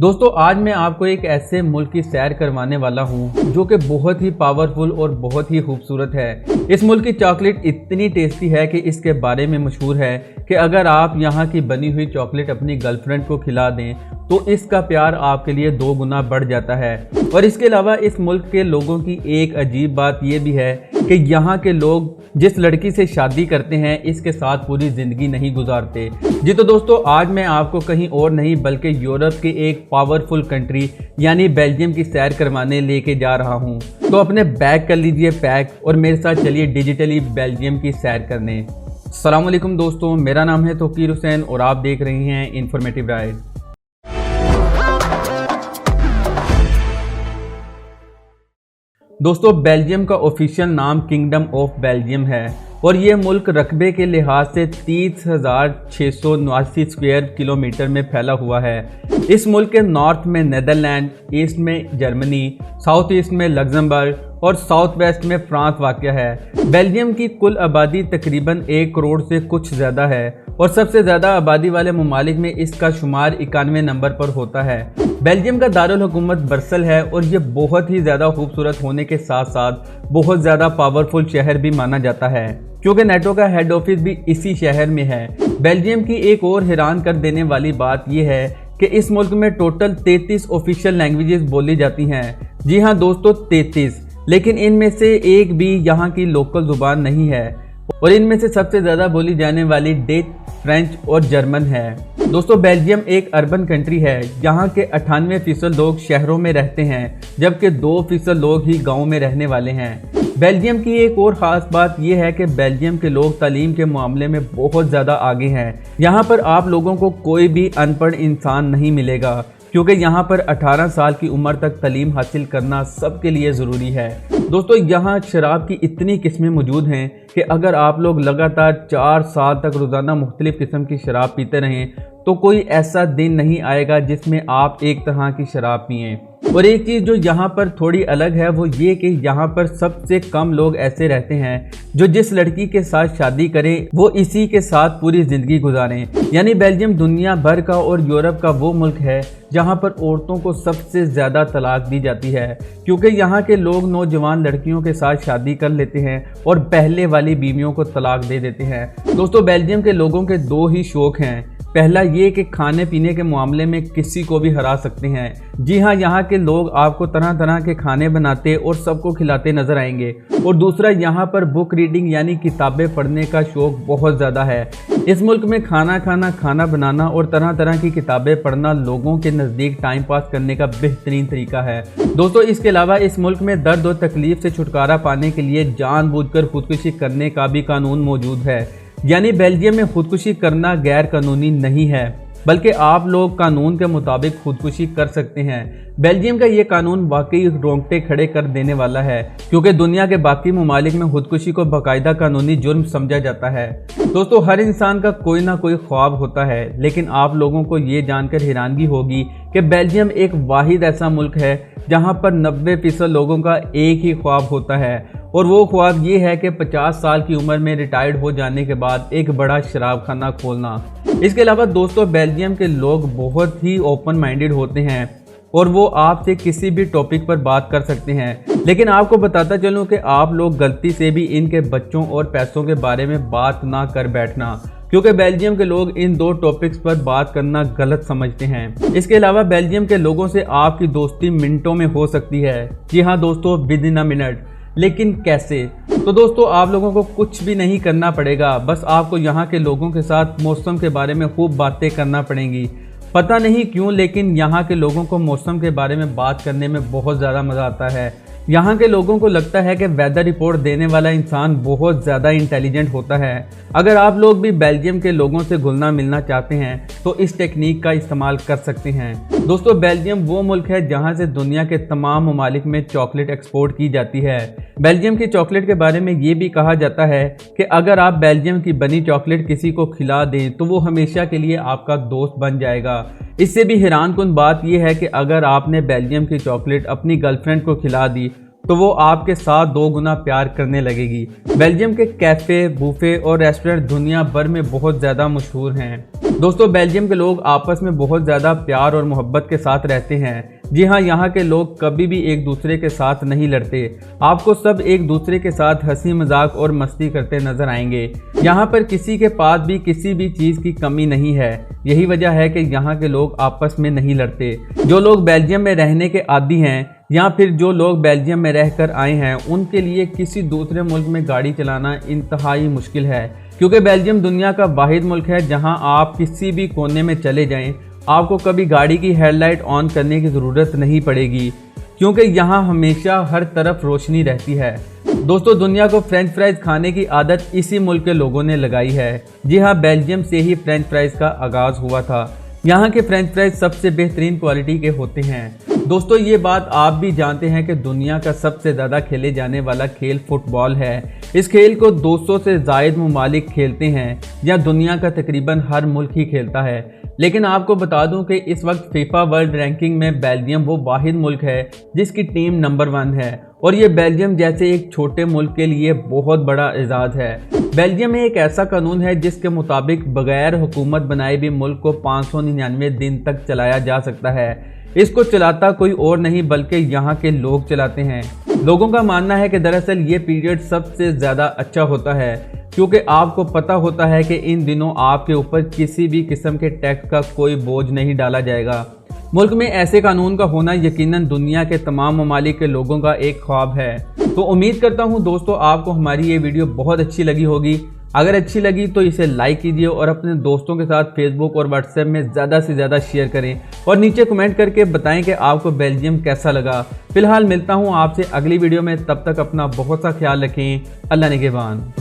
दोस्तों आज मैं आपको एक ऐसे मुल्क की सैर करवाने वाला हूँ जो कि बहुत ही पावरफुल और बहुत ही खूबसूरत है। इस मुल्क की चॉकलेट इतनी टेस्टी है कि इसके बारे में मशहूर है कि अगर आप यहाँ की बनी हुई चॉकलेट अपनी गर्लफ्रेंड को खिला दें तो इसका प्यार आपके लिए 2 गुना बढ़ जाता है। और इसके अलावा इस मुल्क के लोगों की एक अजीब बात यह भी है कि यहाँ के लोग जिस लड़की से शादी करते हैं इसके साथ पूरी ज़िंदगी नहीं गुजारते। जी तो दोस्तों आज मैं आपको कहीं और नहीं बल्कि यूरोप के एक पावरफुल कंट्री यानी बेल्जियम की सैर करवाने लेके जा रहा हूँ। तो अपने बैग कर लीजिए पैक और मेरे साथ चलिए डिजिटली बेल्जियम की सैर करने। अस्सलाम वालेकुम दोस्तों, मेरा नाम है तौकीर हुसैन और आप देख रहे हैं इन्फॉर्मेटिव राइड। दोस्तों बेल्जियम का ऑफिशियल नाम किंगडम ऑफ बेल्जियम है और ये मुल्क रकबे के लिहाज से 30,689 स्क्वायर किलोमीटर में फैला हुआ है। इस मुल्क के नॉर्थ में नेदरलैंड, ईस्ट में जर्मनी, साउथ ईस्ट में लग्जमबर्ग और साउथ वेस्ट में फ्रांस वाक़या है। बेल्जियम की कुल आबादी तकरीबन 1 करोड़ से कुछ ज़्यादा है और सबसे ज़्यादा आबादी वाले ममालिक में इसका शुमार 91 नंबर पर होता है। बेल्जियम का दारुल हुकूमत ब्रसल है और ये बहुत ही ज़्यादा खूबसूरत होने के साथ साथ बहुत ज़्यादा पावरफुल शहर भी माना जाता है क्योंकि नेटो का हेड ऑफिस भी इसी शहर में है। बेल्जियम की एक और हैरान कर देने वाली बात यह है कि इस मुल्क में टोटल 33 ऑफिशियल लैंग्वेजेस बोली जाती हैं। जी हाँ दोस्तों 33, लेकिन इनमें से एक भी यहाँ की लोकल ज़ुबान नहीं है और इनमें से सबसे ज़्यादा बोली जाने वाली डच, फ्रेंच और जर्मन है। दोस्तों बेल्जियम एक अर्बन कंट्री है। यहाँ के 98% लोग शहरों में रहते हैं जबकि 2% लोग ही गाँव में रहने वाले हैं। बेल्जियम की एक और ख़ास बात यह है कि बेल्जियम के लोग तालीम के मामले में बहुत ज़्यादा आगे हैं। यहाँ पर आप लोगों को कोई भी अनपढ़ इंसान नहीं मिलेगा क्योंकि यहाँ पर 18 साल की उम्र तक तालीम हासिल करना सबके लिए ज़रूरी है। दोस्तों यहाँ शराब की इतनी किस्में मौजूद हैं कि अगर आप लोग लगातार 4 साल तक रोज़ाना मुख्तलिफ़ किस्म की शराब पीते रहें तो कोई ऐसा दिन नहीं आएगा जिसमें आप एक तरह की शराब पिएं। और एक चीज़ जो यहाँ पर थोड़ी अलग है वो ये कि यहाँ पर सबसे कम लोग ऐसे रहते हैं जो जिस लड़की के साथ शादी करें वो इसी के साथ पूरी ज़िंदगी गुजारें। यानी बेल्जियम दुनिया भर का और यूरोप का वो मुल्क है जहाँ पर औरतों को सबसे ज़्यादा तलाक दी जाती है क्योंकि यहाँ के लोग नौजवान लड़कियों के साथ शादी कर लेते हैं और पहले वाली बीवियों को तलाक दे देते हैं। दोस्तों बेल्जियम के लोगों के 2 ही शौक हैं। पहला ये कि खाने पीने के मामले में किसी को भी हरा सकते हैं। जी हाँ, यहाँ के लोग आपको तरह तरह के खाने बनाते और सबको खिलाते नजर आएंगे। और दूसरा यहाँ पर बुक रीडिंग यानी किताबें पढ़ने का शौक बहुत ज़्यादा है। इस मुल्क में खाना खाना, खाना बनाना और तरह तरह की किताबें पढ़ना लोगों के नज़दीक टाइम पास करने का बेहतरीन तरीका है। दोस्तों इसके अलावा इस मुल्क में दर्द और तकलीफ से छुटकारा पाने के लिए जानबूझकर खुदकुशी करने का भी कानून मौजूद है। यानी बेल्जियम में खुदकुशी करना गैर कानूनी नहीं है बल्कि आप लोग कानून के मुताबिक खुदकुशी कर सकते हैं। बेल्जियम का ये कानून वाकई रोंगटे खड़े कर देने वाला है क्योंकि दुनिया के बाकी ममालिक में खुदकुशी को बाकायदा कानूनी जुर्म समझा जाता है। दोस्तों हर इंसान का कोई ना कोई ख्वाब होता है, लेकिन आप लोगों को ये जानकर हैरानगी होगी कि बेल्जियम एक वाहिद ऐसा मुल्क है जहाँ पर 90% लोगों का एक ही ख्वाब होता है और वो ख्वाब ये है कि 50 साल की उम्र में रिटायर्ड हो जाने के बाद एक बड़ा शराब खाना खोलना। इसके अलावा दोस्तों बेल्जियम के लोग बहुत ही ओपन माइंडेड होते हैं और वो आपसे किसी भी टॉपिक पर बात कर सकते हैं। लेकिन आपको बताता चलूँ कि आप लोग गलती से भी इनके बच्चों और पैसों के बारे में बात ना कर बैठना क्योंकि बेल्जियम के लोग इन 2 टॉपिक्स पर बात करना गलत समझते हैं। इसके अलावा बेल्जियम के लोगों से आपकी दोस्ती मिनटों में हो सकती है। जी हाँ दोस्तों, विद इन अ मिनट। लेकिन कैसे? तो दोस्तों आप लोगों को कुछ भी नहीं करना पड़ेगा, बस आपको यहाँ के लोगों के साथ मौसम के बारे में खूब बातें करना पड़ेंगी। पता नहीं क्यों लेकिन यहाँ के लोगों को मौसम के बारे में बात करने में बहुत ज़्यादा मज़ा आता है। यहाँ के लोगों को लगता है कि वेदर रिपोर्ट देने वाला इंसान बहुत ज़्यादा इंटेलिजेंट होता है। अगर आप लोग भी बेल्जियम के लोगों से घुलना मिलना चाहते हैं तो इस टेक्निक का इस्तेमाल कर सकते हैं। दोस्तों बेल्जियम वो मुल्क है जहाँ से दुनिया के तमाम ममालिक में चॉकलेट एक्सपोर्ट की जाती है। बेल्जियम की चॉकलेट के बारे में ये भी कहा जाता है कि अगर आप बेल्जियम की बनी चॉकलेट किसी को खिला दें तो वो हमेशा के लिए आपका दोस्त बन जाएगा। इससे भी हैरानकुन बात यह है कि अगर आपने बेल्जियम की चॉकलेट अपनी गर्लफ्रेंड को खिला दी तो वो आपके साथ 2 गुना प्यार करने लगेगी। बेल्जियम के कैफ़े, बूफे और रेस्टोरेंट दुनिया भर में बहुत ज़्यादा मशहूर हैं। दोस्तों बेल्जियम के लोग आपस में बहुत ज़्यादा प्यार और मोहब्बत के साथ रहते हैं। जी हाँ, यहाँ के लोग कभी भी एक दूसरे के साथ नहीं लड़ते। आपको सब एक दूसरे के साथ हंसी मजाक और मस्ती करते नजर आएंगे। यहाँ पर किसी के पास भी किसी भी चीज़ की कमी नहीं है। यही वजह है कि यहाँ के लोग आपस में नहीं लड़ते। जो लोग बेल्जियम में रहने के आदी हैं या फिर जो लोग बेल्जियम में रहकर आए हैं, उनके लिए किसी दूसरे मुल्क में गाड़ी चलाना इंतहाई मुश्किल है, क्योंकि बेल्जियम दुनिया का वाहिद मुल्क है जहां आप किसी भी कोने में चले जाएं, आपको कभी गाड़ी की हेडलाइट ऑन करने की ज़रूरत नहीं पड़ेगी, क्योंकि यहां हमेशा हर तरफ रोशनी रहती है। दोस्तों दुनिया को फ्रेंच फ्राइज खाने की आदत इसी मुल्क के लोगों ने लगाई है। जी हाँ, बेल्जियम से ही फ्रेंच फ्राइज का आगाज़ हुआ था। यहाँ के फ्रेंच फ्राइज सबसे बेहतरीन क्वालिटी के होते हैं। दोस्तों ये बात आप भी जानते हैं कि दुनिया का सबसे ज़्यादा खेले जाने वाला खेल फुटबॉल है। इस खेल को 200 से ज़ायद ममालिक खेलते हैं, या दुनिया का तकरीबन हर मुल्क ही खेलता है। लेकिन आपको बता दूं कि इस वक्त फीफा वर्ल्ड रैंकिंग में बेल्जियम वो वाहिद मुल्क है जिसकी टीम नंबर 1 है, और ये बेल्जियम जैसे एक छोटे मुल्क के लिए बहुत बड़ा एजाज़ है। बेल्जियम में एक ऐसा कानून है जिसके मुताबिक बगैर हुकूमत बनाए भी मुल्क को 599 दिन तक चलाया जा सकता है। इसको चलाता कोई और नहीं बल्कि यहाँ के लोग चलाते हैं। लोगों का मानना है कि दरअसल ये पीरियड सबसे ज़्यादा अच्छा होता है, क्योंकि आपको पता होता है कि इन दिनों आपके ऊपर किसी भी किस्म के टैक्स का कोई बोझ नहीं डाला जाएगा। मुल्क में ऐसे कानून का होना यकीनन दुनिया के तमाम ममालिक के लोगों का एक ख्वाब है। तो उम्मीद करता हूँ दोस्तों आपको हमारी ये वीडियो बहुत अच्छी लगी होगी। अगर अच्छी लगी तो इसे लाइक कीजिए और अपने दोस्तों के साथ फेसबुक और व्हाट्सएप में ज़्यादा से ज़्यादा शेयर करें, और नीचे कमेंट करके बताएं कि आपको बेल्जियम कैसा लगा। फिलहाल मिलता हूँ आपसे अगली वीडियो में, तब तक अपना बहुत सा ख्याल रखें। अल्लाह निगहबान।